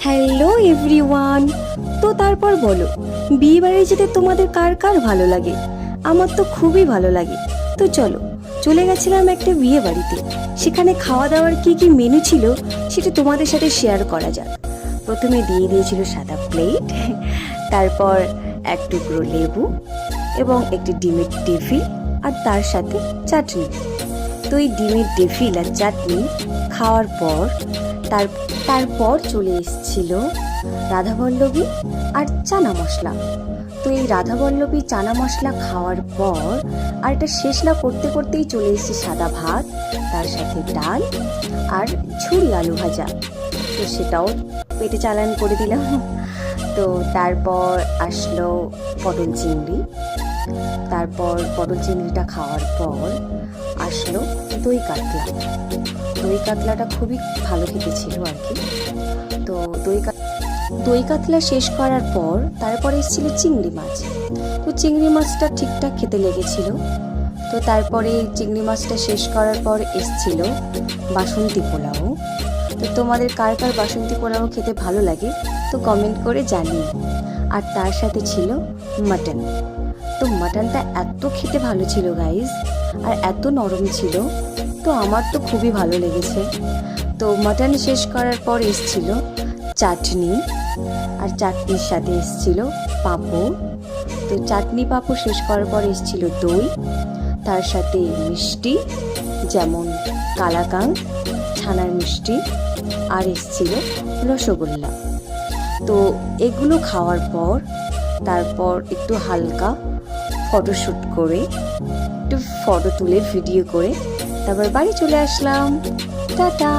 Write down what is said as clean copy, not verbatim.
Hello everyone. তো তারপর বলো, বিয়ে বাড়ি যেতে তোমাদের কার কার ভালো লাগে? আমার তো খুবই ভালো লাগে। তো চলো, চলে গেছিলাম একটা বিয়ে বাড়িতে। সেখানে খাওয়া দাওয়ার কি কি মেনু ছিল সেটা তোমাদের সাথে শেয়ার করা যাক। প্রথমে দিয়ে দিয়েছিল সাদা প্লেট, তারপর এক টুকরো লেবু এবং একটি ডিমের টিফিন আর তার সাথে চাটনি। তো এই ডিমের টিফিন আর চাটনি খাওয়ার পর তারপর চলে এসেছিল রাধাবল্লভী আর চানা মশলা। তো এই রাধাবল্লভী চানা মশলা খাওয়ার পর আর এটা শেষ না করতে করতেই চলে এসেছে সাদা ভাত, তার সাথে ডাল আর ঝুরি আলু ভাজা। তো সেটাও পেটে চালান করে দিলাম। তো তারপর আসলো পটল চিংড়ি। তারপর পটল চিংড়িটা খাওয়ার পর আসলো দই কাতলা। দই কাতলাটা খুবই ভালো খেতে ছিল আর কি। তো দই কাতলা শেষ করার পর তারপরে এসেছিল চিংড়ি মাছ। তো চিংড়ি মাছটা ঠিকঠাক খেতে লেগেছিল। তো তারপরে চিংড়ি মাছটা শেষ করার পর এসেছিল বাসন্তী পোলাও। তো তোমাদের কার কার বাসন্তী পোলাও খেতে ভালো লাগে তো কমেন্ট করে জানিও। আর তার সাথে ছিল মাটন। তো মাটনটা এত খেতে ভালো ছিল গাইজ, আর এত নরম ছিল, তো আমার তো খুবই ভালো লেগেছে। তো মাটন শেষ করার পর এসছিল চাটনি, আর চাটনির সাথে এসছিল পাঁপড়। তো চাটনি পাঁপড় শেষ করার পর এসছিল দই, তার সাথে মিষ্টি যেমন কালাকাঁদ, ছানার মিষ্টি, আর এসছিল রসগোল্লা। তো এগুলো খাওয়ার পর তারপর একটু হালকা ফটোশ্যুট করে, একটু ফটো তুলে ভিডিও করে তারপর বাড়ি চলে আসলাম। টাটা।